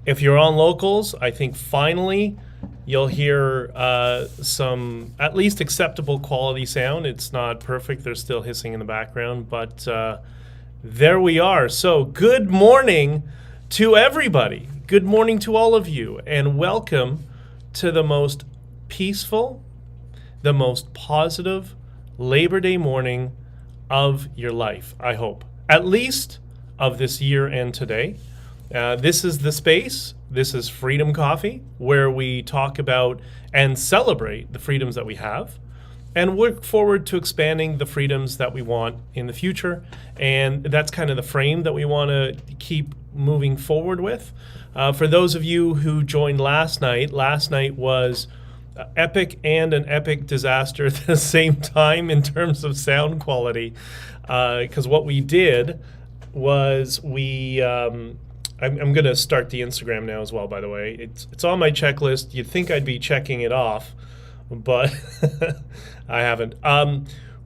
If you're on locals, I think finally you'll hear some at least acceptable quality sound. It's not perfect. There's still hissing in the background, but there we are. So good morning to everybody. Good morning to all of you, and welcome to the most peaceful, the most positive Labor Day morning of your life, I hope. At least of this year and today. This is the space, this is Freedom Coffee, where we talk about and celebrate the freedoms that we have and look forward to expanding the freedoms that we want in the future. And that's kind of the frame that we want to keep moving forward with. For those of you who joined last night was epic and an epic disaster at the same time in terms of sound quality. Because what we did was I'm going to start the Instagram now as well, by the way. It's on my checklist. You'd think I'd be checking it off, but I haven't.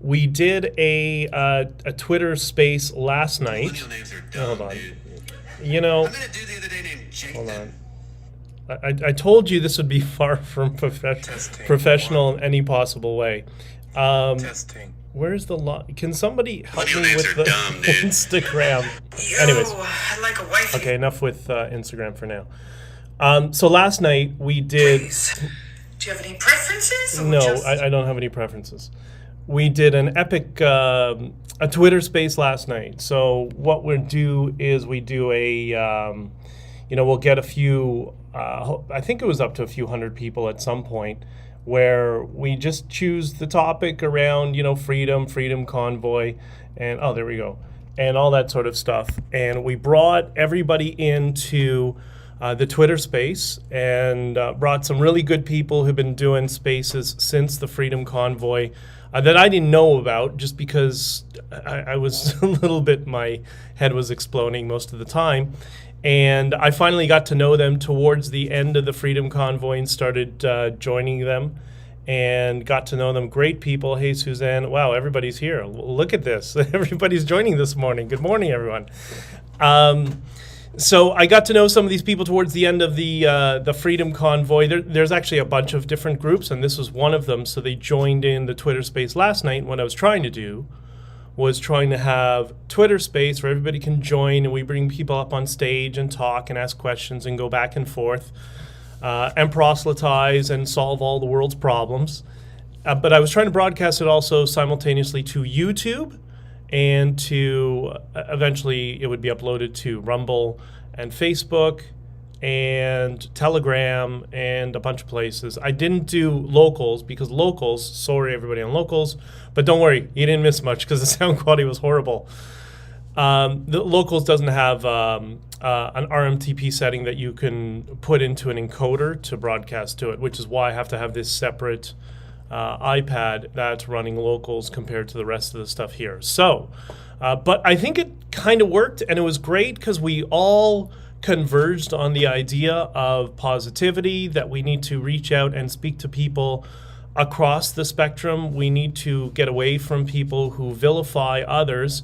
We did a Twitter space last night. Millennial names are dumb, Hold on. dude. You know, I met a dude the other day named Jake. hold on. I told you this would be far from professional in any possible way. Testing. Where's the Can somebody help me Millennial names with are the dumb, dude. Instagram? Yo, Anyways. I'd like a wifey. Okay, enough with Instagram for now. So last night we did. Please. Do you have any preferences? Or No, just... I don't have any preferences. We did an epic a Twitter space last night. So what we'll do is we do we'll get a few. I think it was up to a few hundred people at some point, where we just choose the topic around freedom convoy, and there we go, and all that sort of stuff. And we brought everybody into the Twitter space and brought some really good people who've been doing spaces since the Freedom Convoy that I didn't know about, just because I was a little bit, my head was exploding most of the time. And I finally got to know them towards the end of the Freedom Convoy and started joining them and got to know them. Great people. Hey, Suzanne. Wow, everybody's here. Look at this. Everybody's joining this morning. Good morning, everyone. So I got to know some of these people towards the end of the Freedom Convoy. There's actually a bunch of different groups, and this was one of them. So they joined in the Twitter space last night. And what I was trying to do was trying to have Twitter space where everybody can join, and we bring people up on stage and talk and ask questions and go back and forth and proselytize and solve all the world's problems. But I was trying to broadcast it also simultaneously to YouTube, and to eventually it would be uploaded to Rumble and Facebook and Telegram and a bunch of places. I didn't do locals because locals, sorry everybody on locals, but don't worry, you didn't miss much because the sound quality was horrible. The locals doesn't have an RMTP setting that you can put into an encoder to broadcast to it, which is why I have to have this separate iPad that's running locals compared to the rest of the stuff here. So, but I think it kind of worked, and it was great because we all converged on the idea of positivity, that we need to reach out and speak to people across the spectrum. We need to get away from people who vilify others,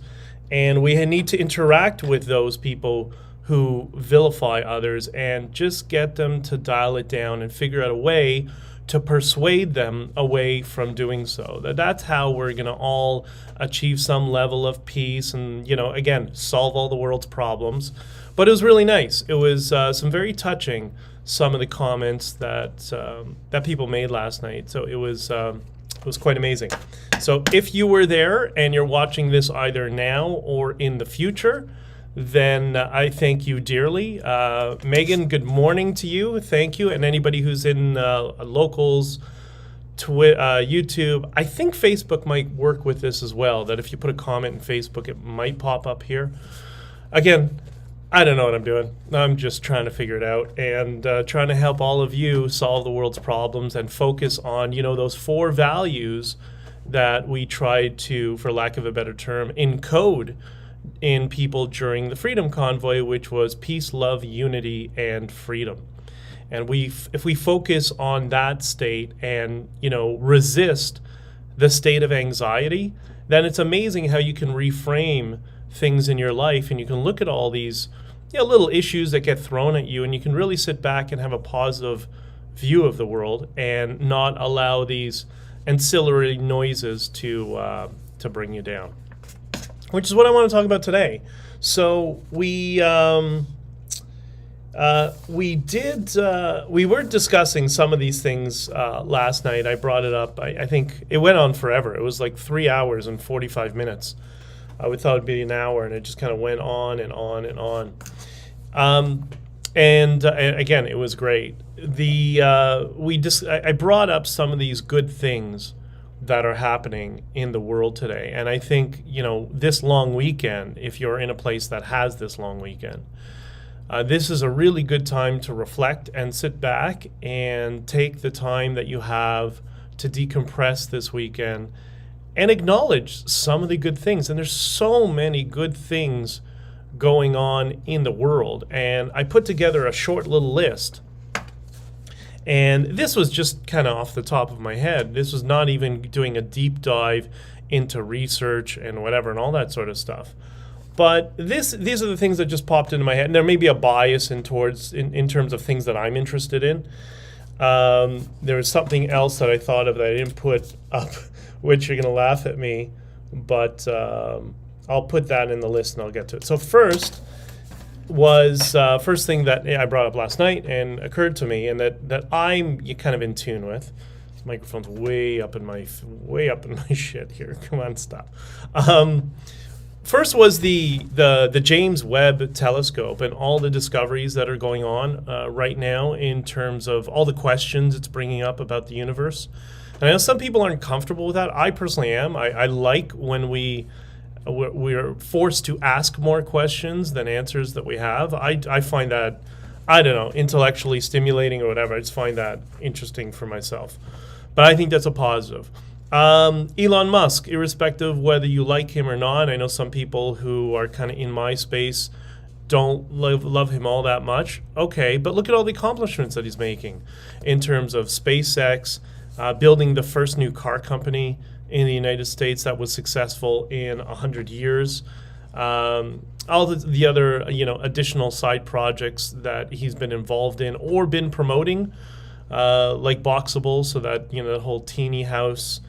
and we need to interact with those people who vilify others and just get them to dial it down and figure out a way to persuade them away from doing so. That's how we're going to all achieve some level of peace and, again, solve all the world's problems. But it was really nice. It was some very touching, some of the comments that people made last night. So it was quite amazing. So if you were there and you're watching this either now or in the future, then I thank you dearly. Megan, good morning to you. Thank you. And anybody who's in locals, YouTube. I think Facebook might work with this as well, that if you put a comment in Facebook, it might pop up here. Again, I don't know what I'm doing. I'm just trying to figure it out and trying to help all of you solve the world's problems and focus on, those 4 values that we tried to, for lack of a better term, encode in people during the Freedom Convoy, which was peace, love, unity, and freedom. And if we focus on that state and, resist the state of anxiety, then it's amazing how you can reframe things in your life, and you can look at all these little issues that get thrown at you, and you can really sit back and have a positive view of the world and not allow these ancillary noises to bring you down, which is what I want to talk about today. So we were discussing some of these things last night. I brought it up. I think it went on forever. It was like 3 hours and 45 minutes. We thought it'd be an hour, and it just kind of went on and on and on. And again, it was great. I brought up some of these good things that are happening in the world today, and I think this long weekend, if you're in a place that has this long weekend, this is a really good time to reflect and sit back and take the time that you have to decompress this weekend and acknowledge some of the good things. And there's so many good things going on in the world. And I put together a short little list. And this was just kind of off the top of my head. This was not even doing a deep dive into research and whatever and all that sort of stuff. But these are the things that just popped into my head. And there may be a bias in terms of things that I'm interested in. There was something else that I thought of that I didn't put up, which you're going to laugh at me. But I'll put that in the list and I'll get to it. So first thing that I brought up last night and occurred to me, and that I'm kind of in tune with. This microphone's way up in my shit here. Come on, stop. First was the James Webb Telescope and all the discoveries that are going on right now in terms of all the questions it's bringing up about the universe. And I know some people aren't comfortable with that. I personally am. I like when we're forced to ask more questions than answers that we have. I find that, I don't know, intellectually stimulating or whatever. I just find that interesting for myself. But I think that's a positive. Elon Musk, irrespective of whether you like him or not, I know some people who are kind of in my space don't love him all that much. Okay, but look at all the accomplishments that he's making in terms of SpaceX, building the first new car company in the United States that was successful in 100 years. All the other additional side projects that he's been involved in or been promoting, like Boxable, so that the whole teeny house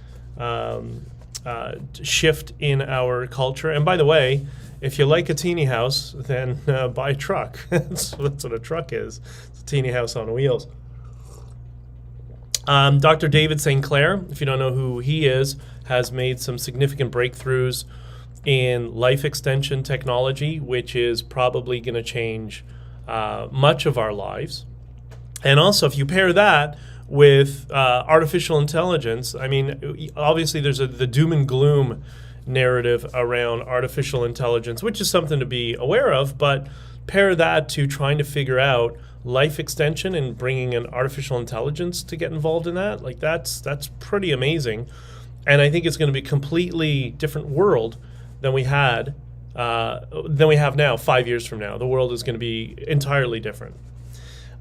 shift in our culture. And by the way, if you like a teeny house, then buy a truck. That's what a truck is. It's a teeny house on wheels. Dr. David St. Clair, if you don't know who he is, has made some significant breakthroughs in life extension technology, which is probably going to change much of our lives. And also, if you pair that with artificial intelligence, I mean, obviously there's the doom and gloom narrative around artificial intelligence, which is something to be aware of, but pair that to trying to figure out life extension and bringing in artificial intelligence to get involved in that, like that's pretty amazing. And I think it's going to be a completely different world than we have now. 5 years from now, the world is going to be entirely different.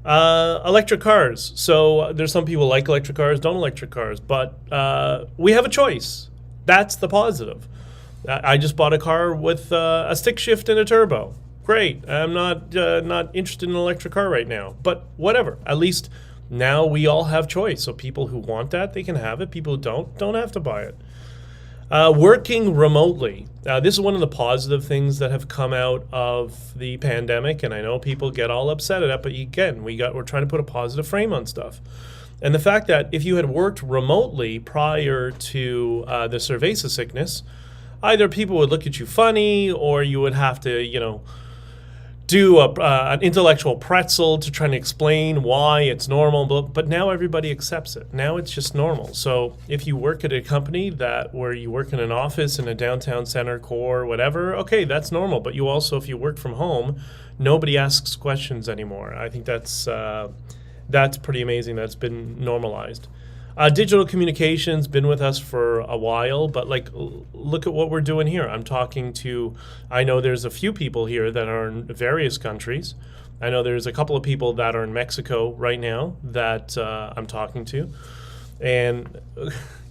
Electric cars. So there's some people like electric cars, don't electric cars, but we have a choice. That's the positive. I just bought a car with a stick shift and a turbo. Great. I'm not interested in an electric car right now, but whatever. At least now we all have choice. So people who want that, they can have it. People who don't have to buy it. Working remotely. This is one of the positive things that have come out of the pandemic, and I know people get all upset at it, but again, we're trying to put a positive frame on stuff. And the fact that if you had worked remotely prior to the cerveza sickness, either people would look at you funny, or you would have to, do an intellectual pretzel to try and explain why it's normal, but now everybody accepts it. Now it's just normal. So if you work at a company where you work in an office in a downtown center core, whatever, okay, that's normal. But you also, if you work from home, nobody asks questions anymore. I think that's pretty amazing. That's been normalized. Digital communication's been with us for a while, but look at what we're doing here. I know there's a few people here that are in various countries. I know there's a couple of people that are in Mexico right now that I'm talking to. And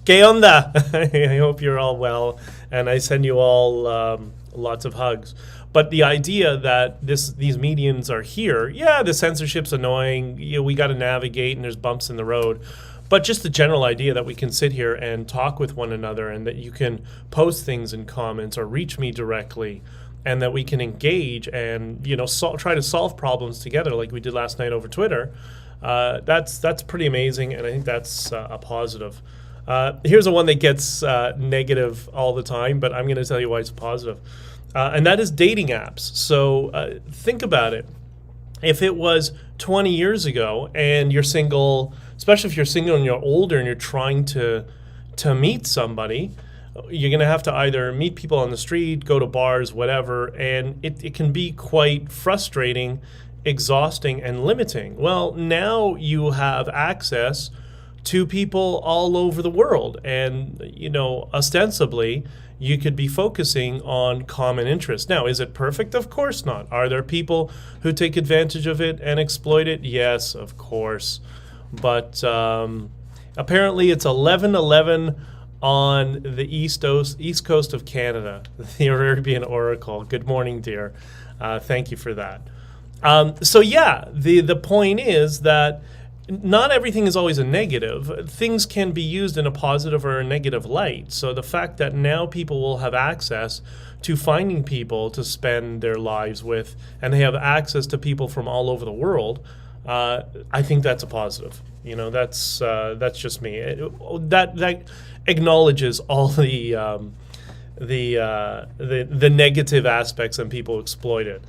¿qué onda? I hope you're all well, and I send you all lots of hugs. But the idea that these mediums are here, yeah, the censorship's annoying. We got to navigate, and there's bumps in the road. But just the general idea that we can sit here and talk with one another, and that you can post things in comments or reach me directly, and that we can engage and try to solve problems together like we did last night over Twitter. That's pretty amazing, and I think that's a positive. Here's the one that gets negative all the time, but I'm going to tell you why it's positive. And that is dating apps. So think about it. If it was 20 years ago and you're single, especially if you're single and you're older and you're trying to meet somebody, you're going to have to either meet people on the street, go to bars, whatever, and it can be quite frustrating, exhausting, and limiting. Well, now you have access to people all over the world, and ostensibly you could be focusing on common interests. Now, is it perfect? Of course not. Are there people who take advantage of it and exploit it? Yes, of course. But apparently it's 11:11 on the east coast of Canada, the Arabian Oracle. Good morning, dear. Thank you for that. So yeah, the point is that not everything is always a negative. Things can be used in a positive or a negative light. So the fact that now people will have access to finding people to spend their lives with, and they have access to people from all over the world, I think that's a positive. That's just me. That acknowledges all the negative aspects and people exploit it.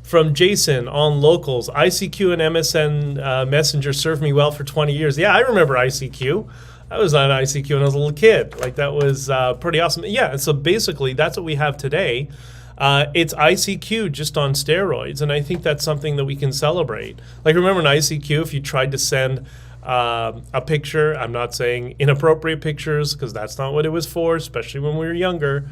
From Jason on locals, ICQ and MSN Messenger served me well for 20 years. Yeah, I remember ICQ. I was on ICQ when I was a little kid. Like, that was pretty awesome. Yeah, so basically that's what we have today. It's ICQ just on steroids, and I think that's something that we can celebrate. Like, remember in ICQ, if you tried to send a picture, I'm not saying inappropriate pictures, because that's not what it was for, especially when we were younger,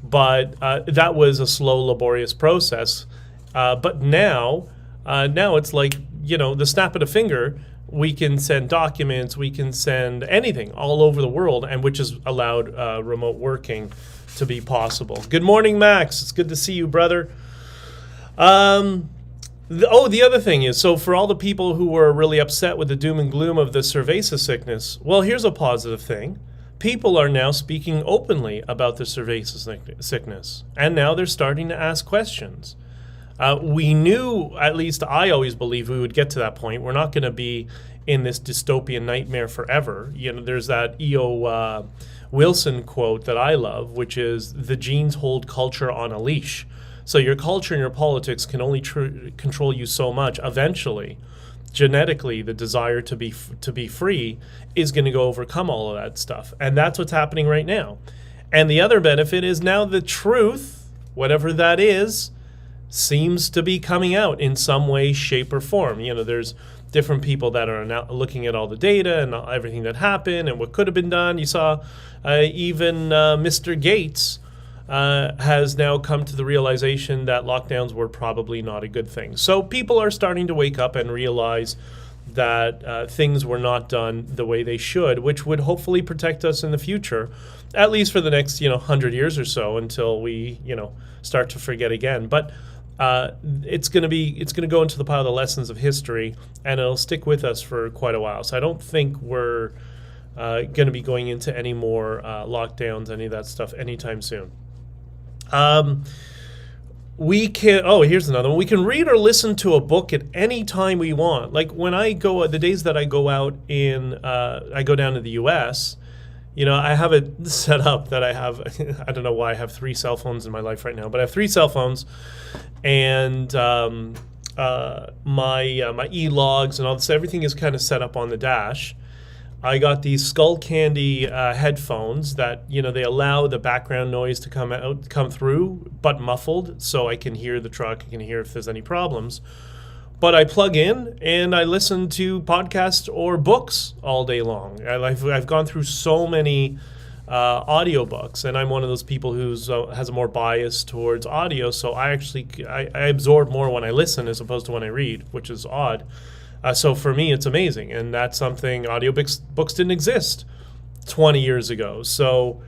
but that was a slow, laborious process. But now it's like, the snap of a finger, we can send documents, we can send anything all over the world, and which has allowed remote working to be possible. Good morning, Max. It's good to see you, brother. The other thing is, so for all the people who were really upset with the doom and gloom of the cerveza sickness, well, here's a positive thing. People are now speaking openly about the cerveza sickness, and now they're starting to ask questions. We knew, at least I always believed, we would get to that point. We're not going to be in this dystopian nightmare forever. There's that E.O. Wilson quote that I love, which is, the genes hold culture on a leash. So your culture and your politics can only control you so much. Eventually, genetically, the desire to be free is going to go overcome all of that stuff. And that's what's happening right now. And the other benefit is now the truth, whatever that is, seems to be coming out in some way, shape, or form. There's different people that are now looking at all the data and everything that happened and what could have been done. You saw even Mr. Gates has now come to the realization that lockdowns were probably not a good thing. So people are starting to wake up and realize that things were not done the way they should, which would hopefully protect us in the future, at least for the next 100 years or so, until we start to forget again. But it's going to go into the pile of the lessons of history, and it'll stick with us for quite a while. So I don't think we're going to be going into any more lockdowns, any of that stuff, anytime soon. We can. Oh, here's another one. We can read or listen to a book at any time we want. Like when I go, the days that I go out I go down to the U.S. I have it set up that I have. I don't know why I have 3 cell phones in my life right now, but I have 3 cell phones, and my e-logs and all this. Everything is kind of set up on the dash. I got these Skull Candy headphones that they allow the background noise to come through, but muffled, so I can hear the truck. I can hear if there's any problems. But I plug in and I listen to podcasts or books all day long. I've gone through so many audiobooks, and I'm one of those people who has a more bias towards audio. So I absorb more when I listen as opposed to when I read, which is odd. So for me, it's amazing, and that's something books didn't exist 20 years ago. So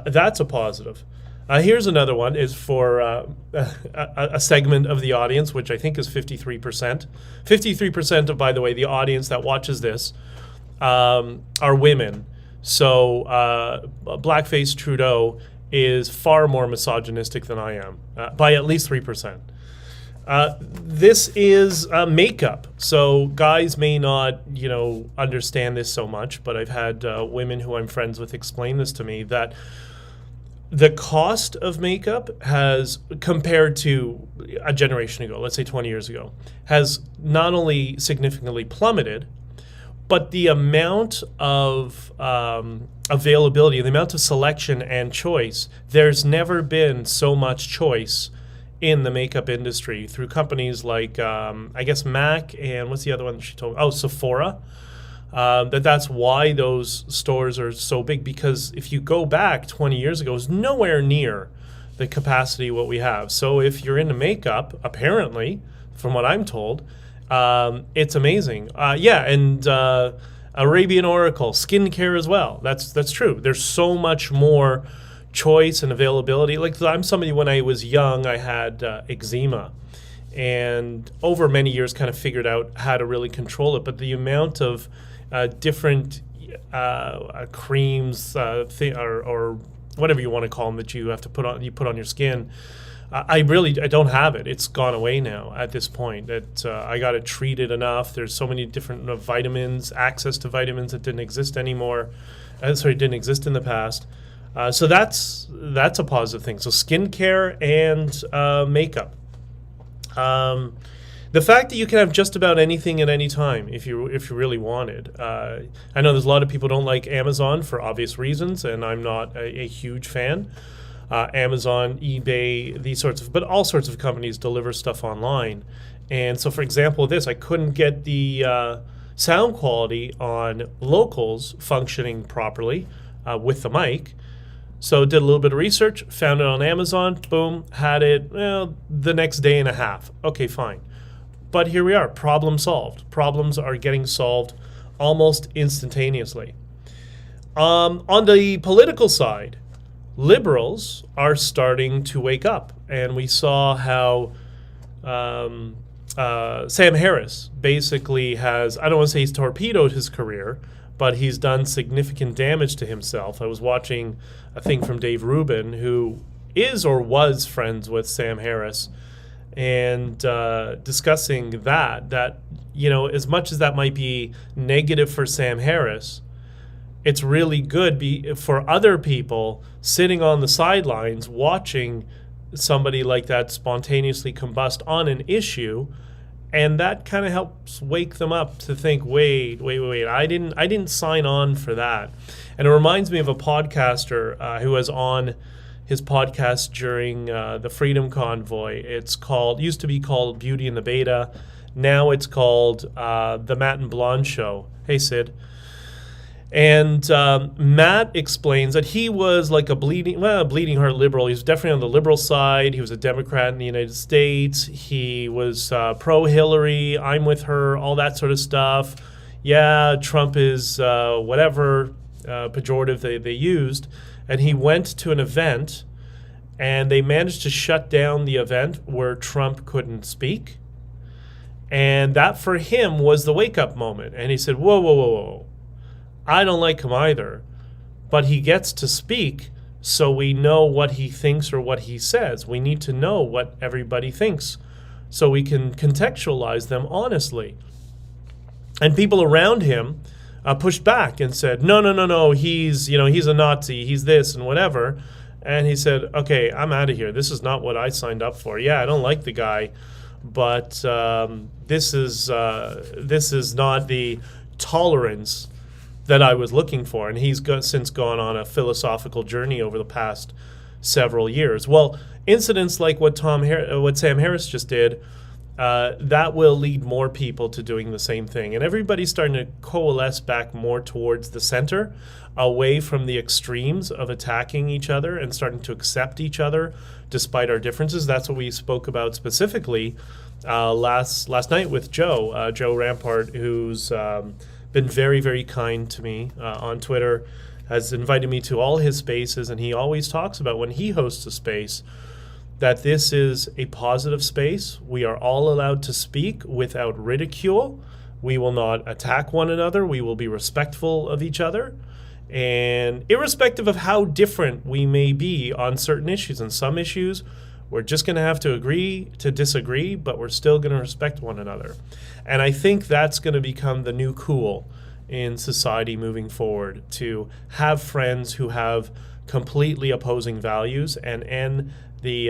that's a positive. Here's another one. Is for a segment of the audience, which I think is 53%. 53% of, by the way, the audience that watches this are women. So blackface Trudeau is far more misogynistic than I am, by at least 3%. This is makeup. So guys may not, understand this so much, but I've had women who I'm friends with explain this to me, that the cost of makeup has, compared to a generation ago, let's say 20 years ago, has not only significantly plummeted, but the amount of availability, the amount of selection and choice, there's never been so much choice in the makeup industry through companies like, I guess, MAC, and what's the other one she told me? Oh, Sephora. That's why those stores are so big, because if you go back 20 years ago, it's nowhere near the capacity what we have. So if you're into makeup, apparently, from what I'm told, it's amazing. And Arabian Oracle, skincare as well. That's true. There's so much more choice and availability. Like, I'm somebody, when I was young, I had eczema, and over many years kind of figured out how to really control it. But the amount of different creams or whatever you want to call them that you have to put on your skin, I don't have it. It's gone away now at this point. I got it treated enough. There's so many different vitamins, access to vitamins that didn't exist anymore. Didn't exist in the past. So that's a positive thing. So skincare and makeup. The fact that you can have just about anything at any time if you really wanted. I know there's a lot of people who don't like Amazon for obvious reasons, and I'm not a huge fan. Amazon, eBay, but all sorts of companies deliver stuff online. And so, for example, I couldn't get the sound quality on locals functioning properly with the mic. So did a little bit of research, found it on Amazon, boom, had it the next day and a half. Okay, fine. But here we are, problem solved. Problems are getting solved almost instantaneously. On the political side, liberals are starting to wake up. And we saw how Sam Harris basically has, I don't want to say he's torpedoed his career, but he's done significant damage to himself. I was watching a thing from Dave Rubin, who is or was friends with Sam Harris, and discussing that as much as that might be negative for Sam Harris, it's really good for other people sitting on the sidelines watching somebody like that spontaneously combust on an issue. And that kind of helps wake them up to think, wait, I didn't sign on for that. And it reminds me of a podcaster who was on his podcast during the Freedom Convoy. Used to be called Beauty and the Beta. Now it's called The Matt and Blonde Show. Hey, Sid. And Matt explains that he was like a bleeding heart liberal. He was definitely on the liberal side. He was a Democrat in the United States. He was pro-Hillary, I'm with her, all that sort of stuff. Yeah, Trump is whatever pejorative they used. And he went to an event, and they managed to shut down the event where Trump couldn't speak. And that, for him, was the wake-up moment. And he said, whoa. I don't like him either, but he gets to speak, so we know what he thinks or what he says. We need to know what everybody thinks so we can contextualize them honestly. And people around him pushed back and said, no, he's a Nazi, he's this and whatever. And he said, okay, I'm out of here. This is not what I signed up for. Yeah, I don't like the guy, but this is not the tolerance that I was looking for. And he's since gone on a philosophical journey over the past several years. Well, incidents like what Sam Harris just did, that will lead more people to doing the same thing. And everybody's starting to coalesce back more towards the center, away from the extremes of attacking each other and starting to accept each other despite our differences. That's what we spoke about specifically last night with Joe Rampart, who's been very, very kind to me on Twitter, has invited me to all his spaces, and he always talks about when he hosts a space that this is a positive space. We are all allowed to speak without ridicule. We will not attack one another. We will be respectful of each other. And irrespective of how different we may be on certain issues, and some issues we're just going to have to agree to disagree, but we're still going to respect one another. And I think that's going to become the new cool in society moving forward, to have friends who have completely opposing values and end the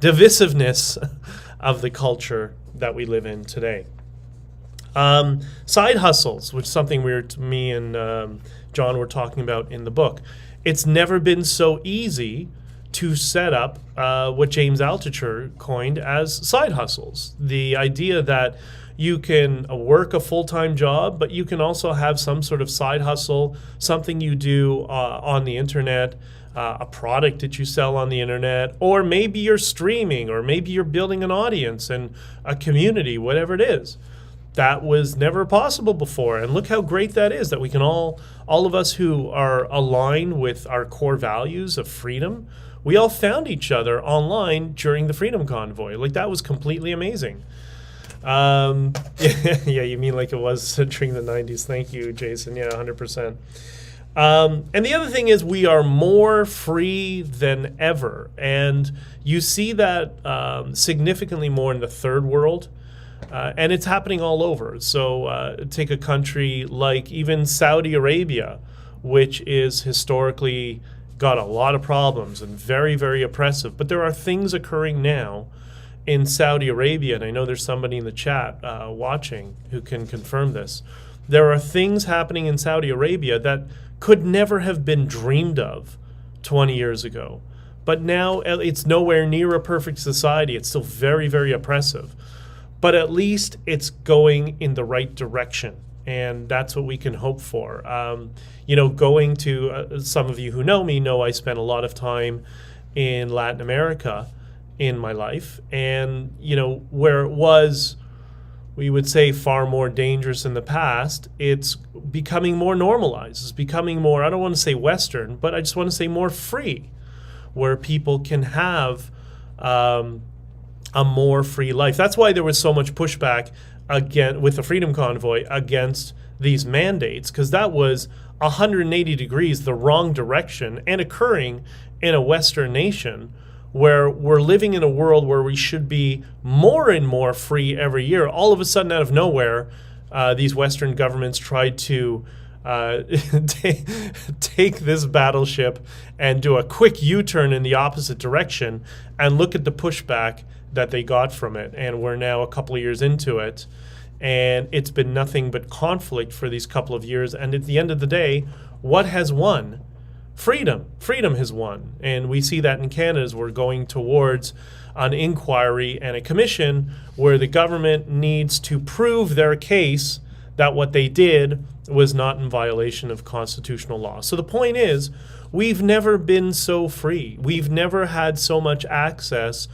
divisiveness of the culture that we live in today. Side hustles, which is something me and John were talking about in the book. It's never been so easy to set up what James Altucher coined as side hustles. The idea that you can work a full-time job, but you can also have some sort of side hustle, something you do on the internet, a product that you sell on the internet, or maybe you're streaming, or maybe you're building an audience and a community, whatever it is. That was never possible before. And look how great that is, that we can all of us who are aligned with our core values of freedom, we all found each other online during the Freedom Convoy. Like, that was completely amazing. Yeah, you mean like it was during the 90s. Thank you, Jason. Yeah, 100%. And the other thing is, we are more free than ever. And you see that significantly more in the third world. And it's happening all over. So take a country like even Saudi Arabia, which is historically got a lot of problems and very, very oppressive. But there are things occurring now in Saudi Arabia, and I know there's somebody in the chat watching who can confirm this. There are things happening in Saudi Arabia that could never have been dreamed of 20 years ago. But now it's nowhere near a perfect society. It's still very, very oppressive. But at least it's going in the right direction, and that's what we can hope for. Going to some of you who know me know I spent a lot of time in Latin America in my life, and where it was, we would say, far more dangerous in the past, it's becoming more normalized. It's becoming more, I don't want to say Western, but I just want to say more free, where people can have a more free life. That's why there was so much pushback again with the Freedom Convoy against these mandates, because that was 180 degrees the wrong direction, and occurring in a Western nation where we're living in a world where we should be more and more free every year. All of a sudden, out of nowhere, these Western governments tried to take this battleship and do a quick U-turn in the opposite direction, and look at the pushback that they got from it. And we're now a couple of years into it, and it's been nothing but conflict for these couple of years. And at the end of the day, what has won? Freedom. Freedom has won. And we see that in Canada as we're going towards an inquiry and a commission where the government needs to prove their case that what they did was not in violation of constitutional law. So the point is, we've never been so free. We've never had so much access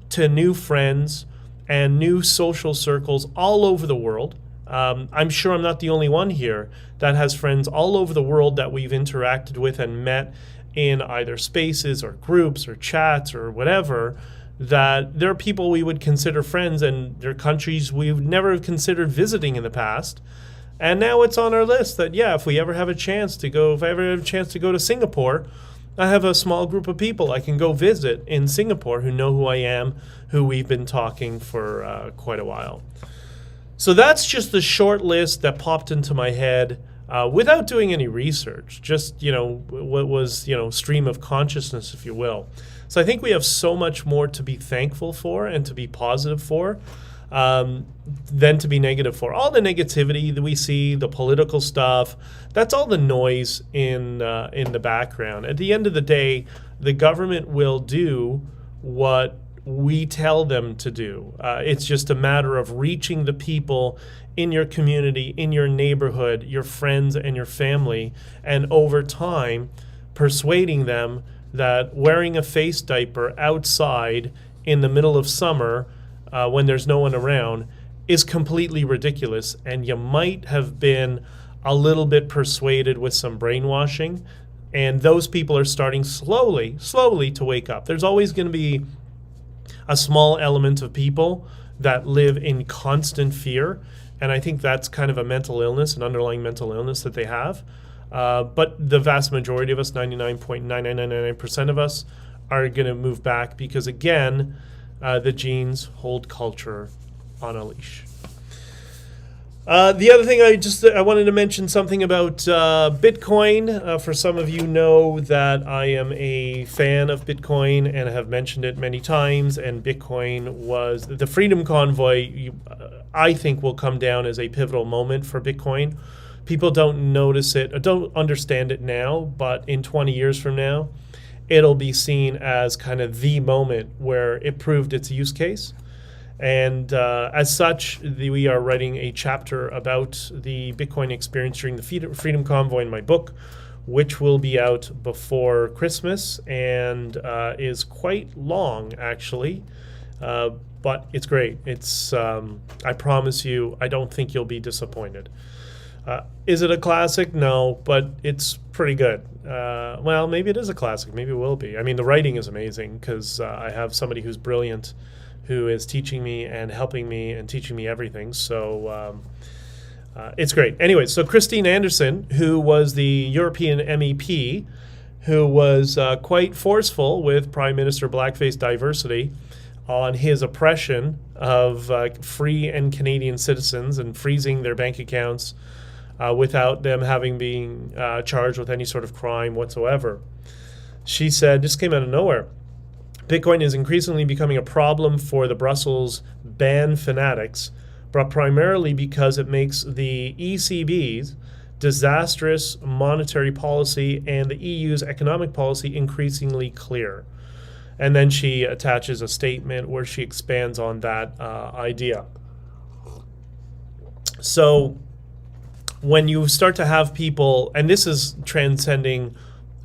to new friends and new social circles all over the world. I'm sure I'm not the only one here that has friends all over the world that we've interacted with and met in either spaces or groups or chats or whatever, that there are people we would consider friends, and there are countries we've never considered visiting in the past. And now it's on our list that, yeah, if I ever have a chance to go to Singapore, I have a small group of people I can go visit in Singapore who know who I am, who we've been talking for quite a while. So that's just the short list that popped into my head without doing any research, just, what was, stream of consciousness, if you will. So I think we have so much more to be thankful for and to be positive for than to be negative for. All the negativity that we see, the political stuff, that's all the noise in the background. At the end of the day, the government will do what we tell them to do. It's just a matter of reaching the people in your community, in your neighborhood, your friends and your family, and over time persuading them that wearing a face diaper outside in the middle of summer when there's no one around is completely ridiculous, and you might have been a little bit persuaded with some brainwashing. And those people are starting slowly to wake up. There's always going to be a small element of people that live in constant fear. And I think that's kind of a mental illness, an underlying mental illness that they have. But the vast majority of us, 99.9999% of us, are going to move back because, again, the genes hold culture on a leash. The other thing I wanted to mention something about Bitcoin. For some of you know that I am a fan of Bitcoin and have mentioned it many times. And Bitcoin was the Freedom Convoy. I think will come down as a pivotal moment for Bitcoin. People don't notice it, or don't understand it now, but in 20 years from now, it'll be seen as kind of the moment where it proved its use case. And as such, we are writing a chapter about the Bitcoin experience during the Freedom Convoy in my book, which will be out before Christmas and is quite long, actually. But it's great. It's I promise you, I don't think you'll be disappointed. Is it a classic? No, but it's pretty good. Well, maybe it is a classic. Maybe it will be. I mean, the writing is amazing because I have somebody who's brilliant who is teaching me and helping me and teaching me everything. So it's great. Anyway, so Christine Anderson, who was the European MEP, who was quite forceful with Prime Minister Blackface Diversity on his oppression of free and Canadian citizens and freezing their bank accounts without them having been charged with any sort of crime whatsoever. She said, just came out of nowhere, Bitcoin is increasingly becoming a problem for the Brussels ban fanatics, but primarily because it makes the ECB's disastrous monetary policy and the EU's economic policy increasingly clear. And then she attaches a statement where she expands on that idea. So when you start to have people, and this is transcending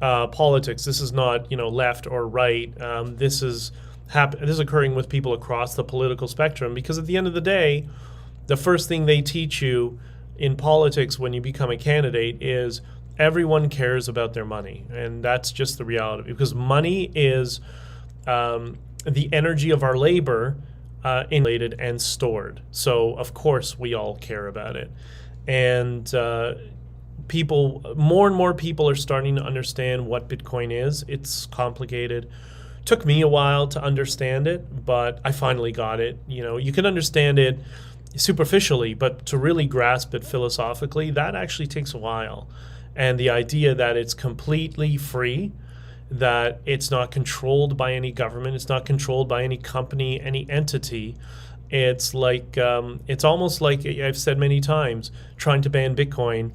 politics, this is not left or right. This is occurring with people across the political spectrum, because at the end of the day, the first thing they teach you in politics when you become a candidate is everyone cares about their money, and that's just the reality, because money is the energy of our labor insulated and stored. So of course we all care about it, and more and more people are starting to understand what Bitcoin is. It's complicated. Took me a while to understand it, but I finally got it. You can understand it superficially, but to really grasp it philosophically, that actually takes a while. And the idea that it's completely free, that it's not controlled by any government, it's not controlled by any company, any entity. It's like it's almost like, I've said many times, trying to ban Bitcoin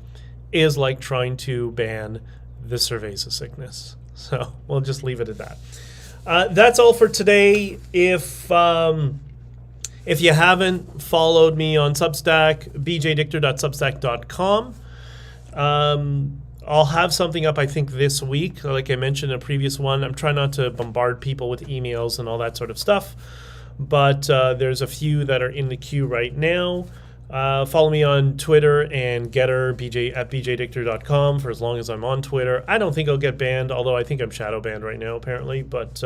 is like trying to ban the cerveza sickness. So we'll just leave it at that. That's all for today. If you haven't followed me on Substack, BJdichter.substack.com. I'll have something up, I think, this week. Like I mentioned in a previous one, I'm trying not to bombard people with emails and all that sort of stuff. But there's a few that are in the queue right now. Follow me on Twitter and Getter, at BJdichter.com, for as long as I'm on Twitter. I don't think I'll get banned, although I think I'm shadow banned right now, apparently. But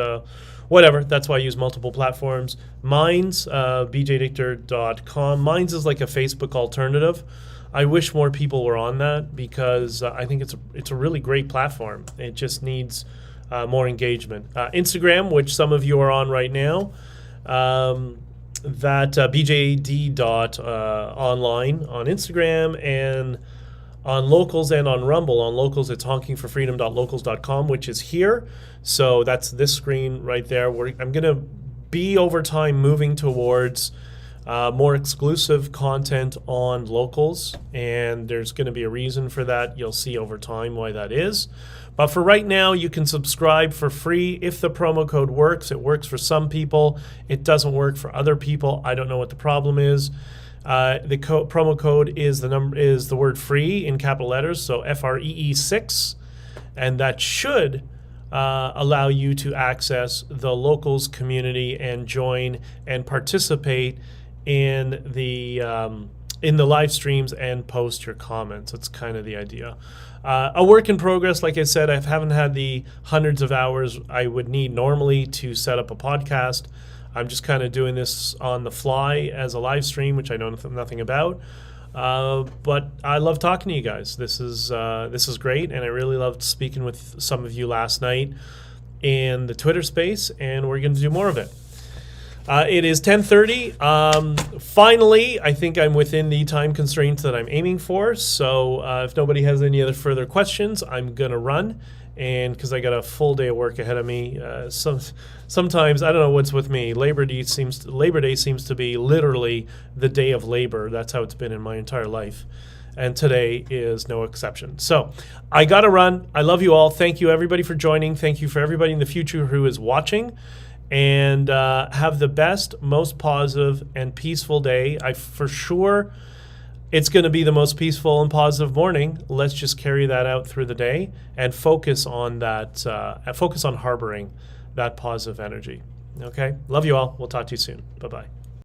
whatever, that's why I use multiple platforms. Minds, BJdichter.com. Minds is like a Facebook alternative. I wish more people were on that, because I think it's a really great platform. It just needs more engagement. Instagram, which some of you are on right now, that bjd.online on Instagram, and on Locals and on Rumble. On Locals, it's honkingforfreedom.locals.com, which is here. So that's this screen right there. I'm going to be, over time, moving towards more exclusive content on Locals, and there's going to be a reason for that. You'll see over time why that is. But for right now, you can subscribe for free if the promo code works. It works for some people. It doesn't work for other people. I don't know what the problem is. The promo code is the word free in capital letters, so FREE 6, and that should allow you to access the Locals community and join and participate in the in the live streams and post your comments. That's kind of the idea. A work in progress, like I said, I haven't had the hundreds of hours I would need normally to set up a podcast. I'm just kind of doing this on the fly as a live stream, which I know nothing about. But I love talking to you guys. This is great, and I really loved speaking with some of you last night in the Twitter space, and we're going to do more of it. It is 10:30. Finally, I think I'm within the time constraints that I'm aiming for. So if nobody has any other further questions, I'm going to run. And because I got a full day of work ahead of me, sometimes, I don't know what's with me, Labor Day seems to be literally the day of labor. That's how it's been in my entire life. And today is no exception. So I got to run. I love you all. Thank you, everybody, for joining. Thank you for everybody in the future who is watching. And have the best, most positive, and peaceful day. For sure, it's going to be the most peaceful and positive morning. Let's just carry that out through the day and focus on that. Focus on harboring that positive energy. Okay? Love you all. We'll talk to you soon. Bye-bye.